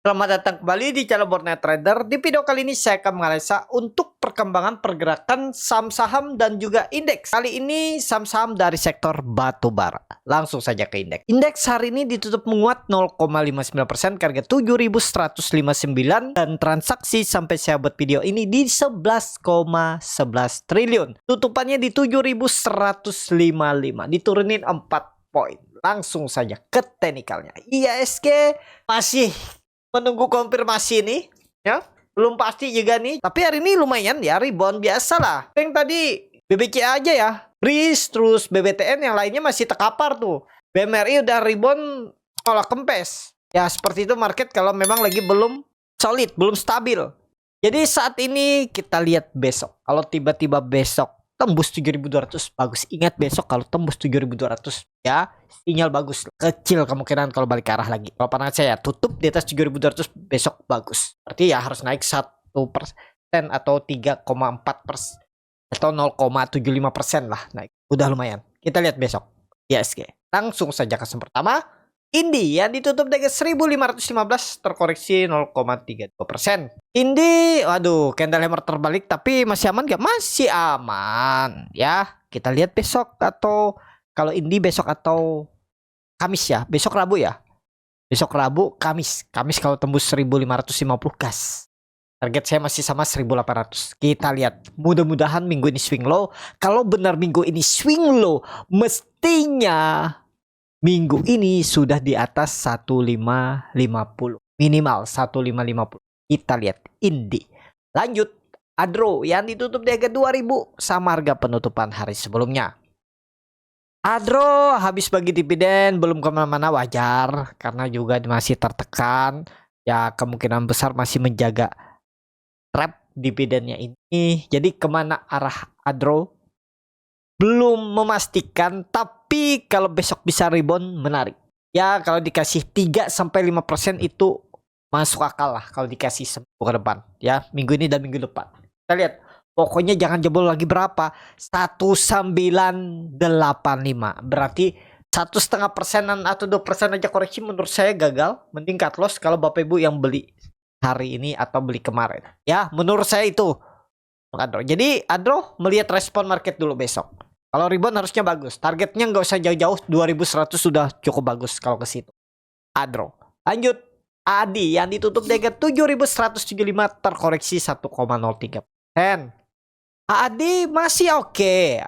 Selamat datang kembali di channel Borneo Trader. Di video kali ini saya akan menganalisa untuk perkembangan pergerakan saham-saham dan juga indeks. Kali ini saham-saham dari sektor batubara. Langsung saja ke indeks. Indeks hari ini ditutup menguat 0,59% ke harga 7.159 dan transaksi sampai saya buat video ini di 11,11 triliun. Tutupannya di 7.155, diturunin 4 poin. Langsung saja ke teknikalnya. IHSG masih menunggu konfirmasi nih, ya belum pasti juga nih. Tapi hari ini lumayan ya, rebound biasa lah. Yang tadi BBCA aja ya, BRIS, terus BBTN yang lainnya masih terkapar tuh. BMRI udah rebound olah kempes. Ya seperti itu market kalau memang lagi belum solid, belum stabil. Jadi saat ini kita lihat besok. Kalau tiba-tiba besok tembus 7.200 bagus. Ingat besok kalau tembus 7.200 ya sinyal bagus. Kecil kemungkinan kalau balik ke arah lagi. Kalau pandangan saya tutup di atas 7.200 besok bagus. Berarti ya harus naik 1% atau 3,4% atau 0,75% lah naik. Udah lumayan. Kita lihat besok. IHSG. Langsung saja ke saham pertama. Indi yang ditutup di 1.515 terkoreksi 0,32%. Indi, waduh, candle hammer terbalik tapi masih aman gak? Masih aman ya. Kita lihat besok atau kalau Indi besok atau Kamis ya. Besok Rabu ya. Besok Rabu, Kamis. Kamis kalau tembus 1.550 gas. Target saya masih sama 1.800. Kita lihat. Mudah-mudahan minggu ini swing low. Kalau benar minggu ini swing low, mestinya minggu ini sudah di atas 1550. Minimal 1550. Kita lihat Indi. Lanjut. Adro yang ditutup di harga 2000 sama harga penutupan hari sebelumnya. Adro habis bagi dividen, belum kemana-mana, wajar. Karena juga masih tertekan. Ya kemungkinan besar masih menjaga trap dividennya ini. Jadi kemana arah Adro? Belum memastikan, tapi kalau besok bisa rebound menarik. Ya kalau dikasih 3-5% itu masuk akal lah kalau dikasih seminggu ke depan. Ya minggu ini dan minggu depan. Kita lihat. Pokoknya jangan jebol lagi berapa. 1985. Berarti 1,5% atau 2% aja koreksi menurut saya gagal. Mending cut loss kalau Bapak Ibu yang beli hari ini atau beli kemarin. Ya menurut saya itu. Jadi Adro melihat respon market dulu besok. Kalau rebound harusnya bagus. Targetnya nggak usah jauh-jauh. 2100 sudah cukup bagus kalau ke situ. Adro. Lanjut. Adi yang ditutup di harga 7.175 terkoreksi 1,03%. Adi masih oke.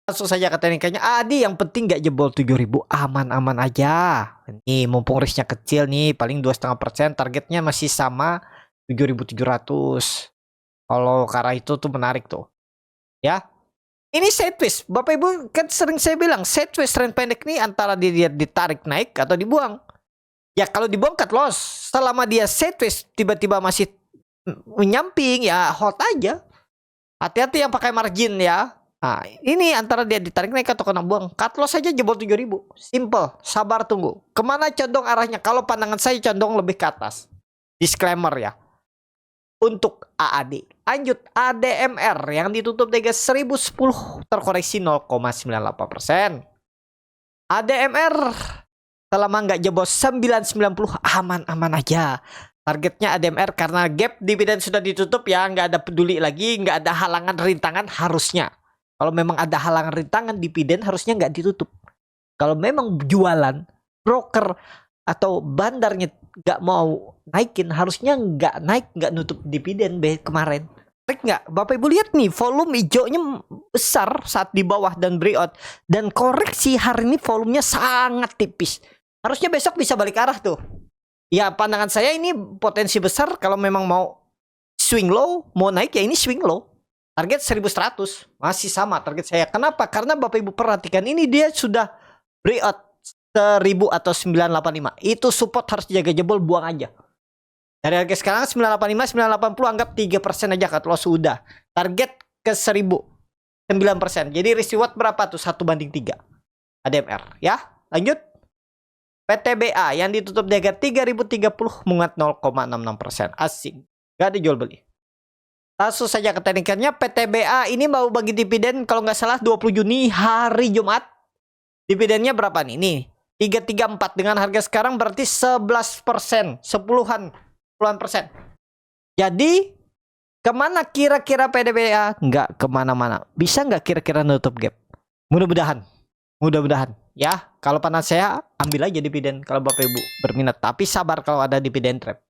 Langsung saja ke teknikanya. Adi yang penting nggak jebol 7.000. Aman-aman aja. Nih mumpung risknya kecil nih. Paling 2,5%. Targetnya masih sama 7.700. Kalau ke arah itu tuh menarik tuh. Ya. Ini sideways. Bapak Ibu kan sering saya bilang sideways trend pendek nih antara dia ditarik naik atau dibuang. Ya kalau dibuang cut loss. Selama dia sideways tiba-tiba masih menyamping ya hold aja. Hati-hati yang pakai margin ya. Nah, ini antara dia ditarik naik atau kena buang. Cut loss aja jebol 7.000. Simple, sabar tunggu. Kemana condong arahnya? Kalau pandangan saya condong lebih ke atas. Disclaimer ya. Untuk AAD. Lanjut ADMR yang ditutup di 1010 terkoreksi 0,98%. ADMR selama nggak jebol 990 aman-aman aja. Targetnya ADMR karena gap dividen sudah ditutup ya, nggak ada peduli lagi, nggak ada halangan rintangan harusnya. Kalau memang ada halangan rintangan dividen harusnya nggak ditutup. Kalau memang jualan broker atau bandarnya nggak mau naikin, harusnya nggak naik, nggak nutup dividen kemarin. Naik nggak? Bapak Ibu lihat nih, volume hijaunya besar saat di bawah dan breakout. Dan koreksi hari ini volumenya sangat tipis. Harusnya besok bisa balik arah tuh. Ya pandangan saya ini potensi besar kalau memang mau swing low, mau naik ya ini swing low. Target 1100 masih sama target saya. Kenapa? Karena Bapak Ibu perhatikan ini dia sudah breakout 1000 atau 985. Itu support harus jaga jebol, buang aja. Dari harga sekarang 985, 980 anggap 3% aja cut loss sudah. Target ke 1000 9%. Jadi risk reward berapa tuh? 1/3 ADMR ya. Lanjut. PTBA yang ditutup di harga 3030 menguat 0,66%. Asing. Gak ada jual beli. Langsung saja ke teknikannya. PTBA ini mau bagi dividen kalau nggak salah 20 Juni hari Jumat. Dividennya berapa nih? Nih 334 dengan harga sekarang berarti 11%. 10-an. puluhan persen. Jadi kemana kira-kira PDBA? Nggak kemana-mana. Bisa nggak kira-kira nutup gap? Mudah-mudahan. Mudah-mudahan. Ya, kalau panas saya ambil aja dividen kalau Bapak Ibu berminat. Tapi sabar kalau ada dividen trap.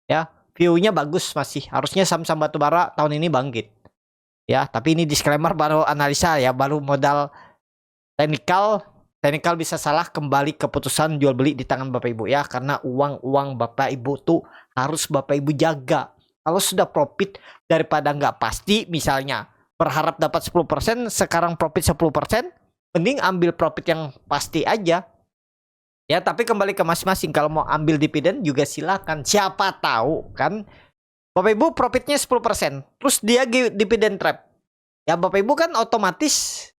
Ya, view-nya bagus masih. Harusnya saham-saham batubara tahun ini bangkit. Ya, tapi ini disclaimer baru analisa ya, baru modal teknikal bisa salah, kembali keputusan jual beli di tangan Bapak Ibu ya, karena uang Bapak Ibu tuh harus Bapak Ibu jaga. Kalau sudah profit daripada nggak pasti, misalnya berharap dapat 10%, sekarang profit 10%, mending ambil profit yang pasti aja. Ya, tapi kembali ke masing-masing. Kalau mau ambil dividen juga silakan. Siapa tahu kan Bapak Ibu profitnya 10%, terus dia dividen trap. Ya, Bapak Ibu kan otomatis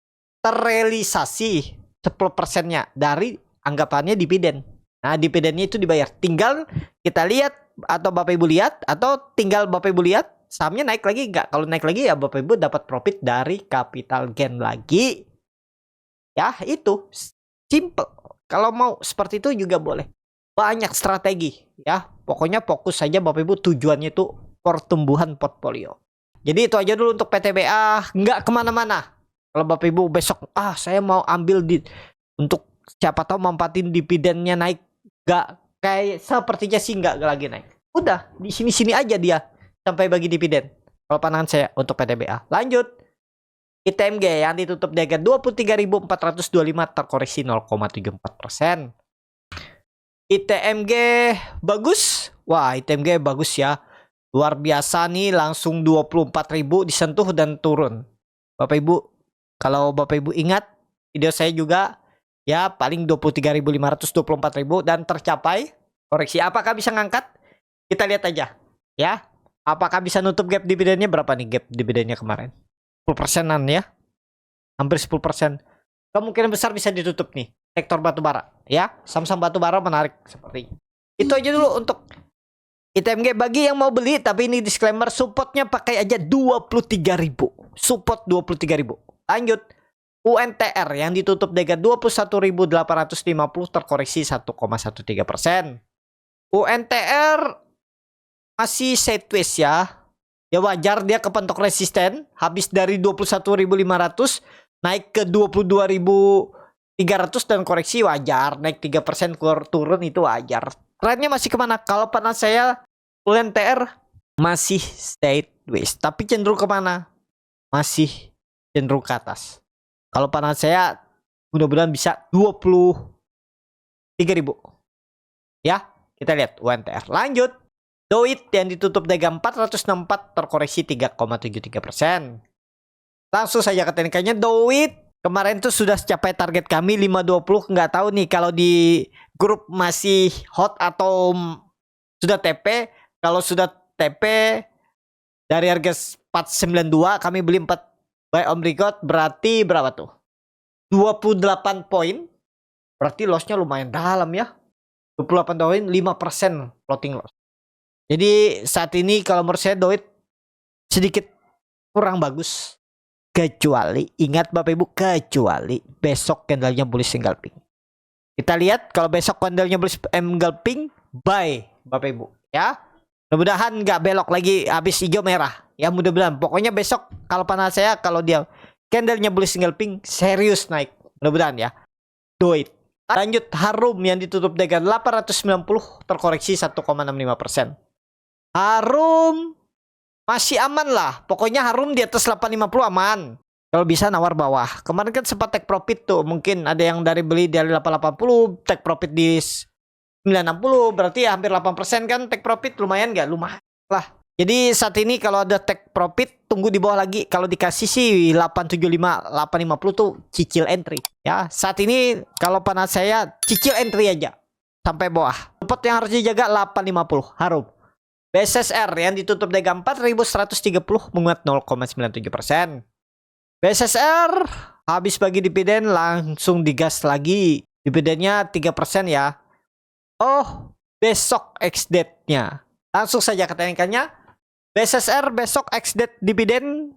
terrealisasi 10%-nya dari anggapannya dividen. Nah, dividennya itu dibayar. Tinggal kita lihat, atau Bapak Ibu lihat, atau tinggal Bapak Ibu lihat sahamnya naik lagi nggak. Kalau naik lagi ya Bapak Ibu dapat profit dari capital gain lagi. Ya, itu simple. Kalau mau seperti itu juga boleh. Banyak strategi ya. Pokoknya fokus saja Bapak Ibu, tujuannya itu pertumbuhan portfolio. Jadi itu aja dulu untuk PTBA, nggak kemana-mana. Kalau Bapak Ibu besok, saya mau ambil untuk siapa tahu manfaatin dividennya naik, nggak kayak sepertinya sih nggak lagi naik. Udah di sini aja dia sampai bagi dividen. Kalau pandangan saya untuk PTBA. Lanjut. ITMG yang ditutup di harga 23.425 terkoreksi 0,74%. ITMG bagus. Wah, ITMG bagus ya. Luar biasa nih, langsung 24.000 disentuh dan turun. Bapak Ibu, kalau Bapak Ibu ingat video saya juga ya, paling 23.500, 24.000 dan tercapai koreksi. Apakah bisa ngangkat? Kita lihat aja ya. Apakah bisa nutup gap dividennya? Berapa nih gap dividennya kemarin? 10%-an ya. Hampir 10%. Kemungkinan besar bisa ditutup nih sektor batubara ya. Saham-saham batubara menarik seperti ini. Itu aja dulu untuk ITMG. Bagi yang mau beli, tapi ini disclaimer, supportnya pakai aja 23.000. Support 23.000. Lanjut. UNTR yang ditutup dengan 21.850 terkoreksi 1,13%. UNTR masih sideways ya. Ya wajar dia kepentok resisten. Habis dari 21.500 naik ke 22.300 dan koreksi, wajar. Naik 3% turun itu wajar. Trennya masih kemana? Kalau panas saya UNTR masih sideways. Tapi cenderung kemana? Masih cenderung ke atas. Kalau panas saya mudah-mudahan bisa 23.000. Ya, kita lihat UNTR. Lanjut. Doit yang ditutup dagang 464 terkoreksi 3,73%. Langsung saja ke teknikannya. Doit kemarin tuh sudah capai target kami 520. Nggak tahu nih kalau di grup masih hot atau sudah TP. Kalau sudah TP dari harga 492 kami beli 4 buy on record, berarti berapa tuh? 28 poin. Berarti lossnya lumayan dalam ya. 28 poin, 5% floating loss. Jadi saat ini kalau menurut saya Doit sedikit kurang bagus. Kecuali, ingat Bapak Ibu, kecuali besok candlenya bullish engulfing. Kita lihat kalau besok candlenya bullish engulfing, buy Bapak Ibu ya. Mudah-mudahan nggak belok lagi habis hijau merah. Ya mudah-mudahan. Pokoknya besok kalau panas saya, kalau dia candlenya bullish engulfing, serius naik. Mudah-mudahan ya. Doit. Lanjut Harum yang ditutup dengan 890 terkoreksi 1,65%. Harum masih aman lah. Pokoknya Harum di atas 850 aman. Kalau bisa nawar bawah. Kemarin kan sempat take profit tuh. Mungkin ada yang dari beli dari 880, take profit di 960. Berarti ya hampir 8% kan take profit. Lumayan nggak? Lumayan lah. Jadi saat ini kalau ada take profit, tunggu di bawah lagi. Kalau dikasih sih 875, 850 tuh cicil entry. Ya, saat ini kalau panas saya cicil entry aja sampai bawah. Support yang harus dijaga 850 Harum. BSSR yang ditutup dagang 4.130 menguat 0,97%. BSSR habis bagi dividen langsung digas lagi. Dividennya 3% ya. Oh, besok ex-date-nya. Langsung saja ke teknikannya. BSSR besok ex-date dividen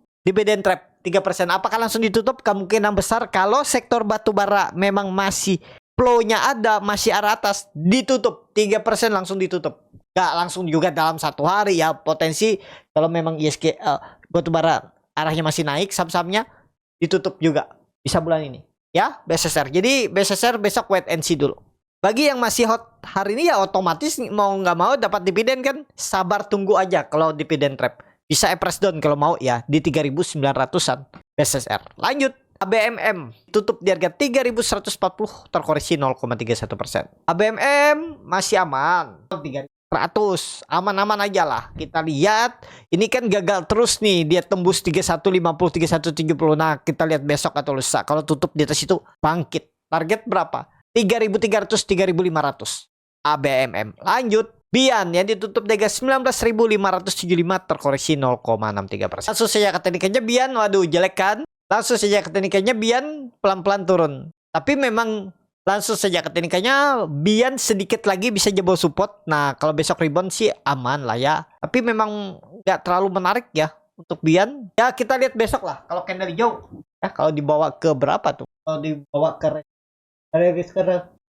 trap 3%. Apakah langsung ditutup? Kemungkinan besar kalau sektor batubara memang masih flow-nya ada, masih arah atas, ditutup 3% langsung ditutup. Gak langsung juga dalam 1 hari ya, potensi kalau memang ISG batubara arahnya masih naik, saham-sahamnya ditutup juga bisa bulan ini ya BSSR. Jadi BSSR besok wait and see dulu. Bagi yang masih hot hari ini ya otomatis mau nggak mau dapat dividen kan, sabar tunggu aja kalau dividen trap. Bisa press down kalau mau ya di 3.900-an BSSR. Lanjut ABMM tutup di harga 3.140 terkoreksi 0,31%. ABMM masih aman 300, aman-aman aja lah. Kita lihat ini kan gagal terus nih, dia tembus 3150 3170. Nah kita lihat besok atau lusa kalau tutup di atas itu bangkit. Target berapa? 3.300 3.500 ABMM. Lanjut Bian yang ditutup di harga 19.575 terkoreksi 0,63%. Langsung saja ke teknikanya Bian, waduh jelek kan? Langsung saja ke teknikanya Bian pelan-pelan turun. Tapi memang langsung saja ke teknikanya Bian sedikit lagi bisa jebol support. Nah kalau besok rebound sih aman lah ya. Tapi memang nggak terlalu menarik ya untuk Bian. Ya kita lihat besok lah kalau candle hijau. Ya kalau dibawa ke berapa tuh? Kalau dibawa ke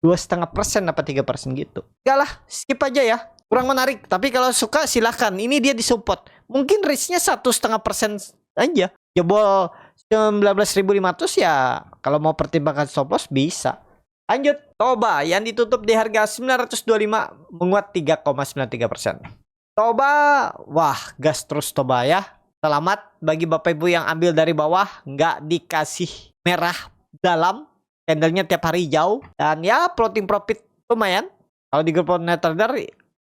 2,5% apa 3% gitu. Enggak lah, skip aja ya. Kurang menarik. Tapi kalau suka silahkan. Ini dia disupport. Mungkin risknya 1,5% aja. Jebol 19.500 ya. Kalau mau pertimbangkan stop loss bisa. Lanjut, Toba yang ditutup di harga 925 menguat 3,93%. Toba, wah gas terus Toba ya. Selamat bagi Bapak Ibu yang ambil dari bawah, nggak dikasih merah dalam. Candlenya tiap hari hijau. Dan ya floating profit lumayan. Kalau di grup net trader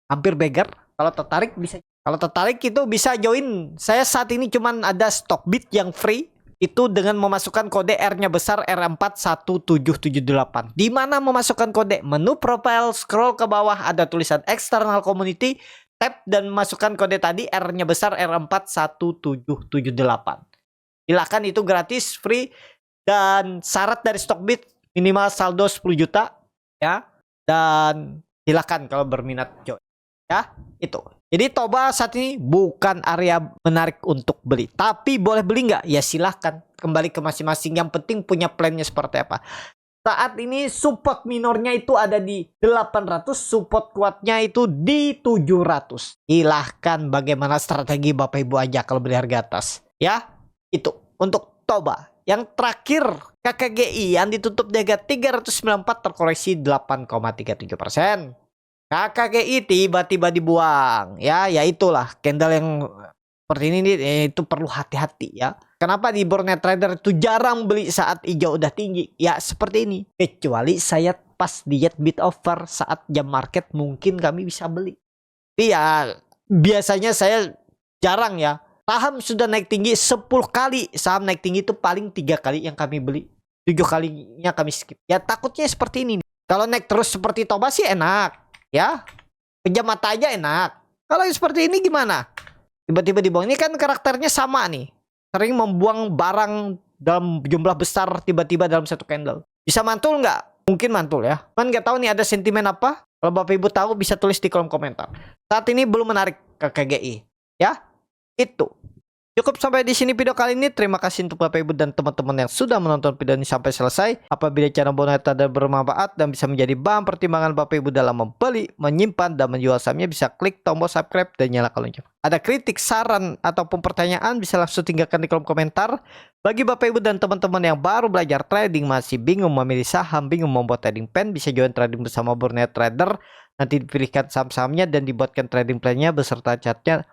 hampir beggar. Kalau tertarik bisa. Kalau tertarik itu bisa join. Saya saat ini cuman ada Stockbit yang free. Itu dengan memasukkan kode R-nya besar R41778. Di mana memasukkan kode? Menu profile, scroll ke bawah ada tulisan external community, tap dan masukkan kode tadi R-nya besar R41778. Silakan, itu gratis, free, dan syarat dari Stockbit minimal saldo 10 juta ya. Dan silakan kalau berminat join. Ya, itu. Jadi Toba saat ini bukan area menarik untuk beli. Tapi boleh beli nggak? Ya silahkan. Kembali ke masing-masing. Yang penting punya plannya seperti apa. Saat ini support minornya itu ada di 800. Support kuatnya itu di 700. Silahkan bagaimana strategi Bapak Ibu aja kalau beli harga atas. Ya, itu. Untuk Toba. Yang terakhir KKGI yang ditutup di harga 394 terkoreksi 8,37%. KKGI tiba-tiba dibuang ya, itulah candle yang seperti ini itu perlu hati-hati ya. Kenapa di Burnet Trader itu jarang beli saat hijau udah tinggi ya seperti ini, kecuali saya pas diet bid offer saat jam market mungkin kami bisa beli. Tapi ya biasanya saya jarang ya. Saham sudah naik tinggi 10 kali, saham naik tinggi itu paling 3 kali yang kami beli, 7 kalinya kami skip. Ya takutnya seperti ini nih. Kalau naik terus seperti Toba sih enak ya, pejam mata aja enak. Kalau seperti ini gimana? Tiba-tiba dibuang. Ini kan karakternya sama nih, sering membuang barang dalam jumlah besar tiba-tiba dalam satu candle. Bisa mantul nggak? Mungkin mantul ya. Cuman nggak tahu nih ada sentimen apa. Kalau Bapak Ibu tahu bisa tulis di kolom komentar. Saat ini belum menarik ke KGI ya. Itu cukup sampai di sini video kali ini. Terima kasih untuk Bapak Ibu dan teman-teman yang sudah menonton video ini sampai selesai. Apabila channel Burnet Trader bermanfaat dan bisa menjadi bahan pertimbangan Bapak Ibu dalam membeli, menyimpan, dan menjual sahamnya, bisa klik tombol subscribe dan nyalakan lonceng. Ada kritik, saran, ataupun pertanyaan bisa langsung tinggalkan di kolom komentar. Bagi Bapak Ibu dan teman-teman yang baru belajar trading, masih bingung memilih saham, bingung membuat trading plan, bisa join trading bersama Burnet Trader. Nanti dipilihkan saham-sahamnya dan dibuatkan trading plan-nya beserta chartnya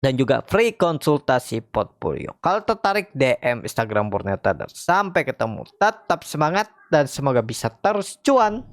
dan juga free konsultasi portfolio. Kalau tertarik DM Instagram Burnet Trader. Sampai ketemu. Tetap semangat dan semoga bisa terus cuan.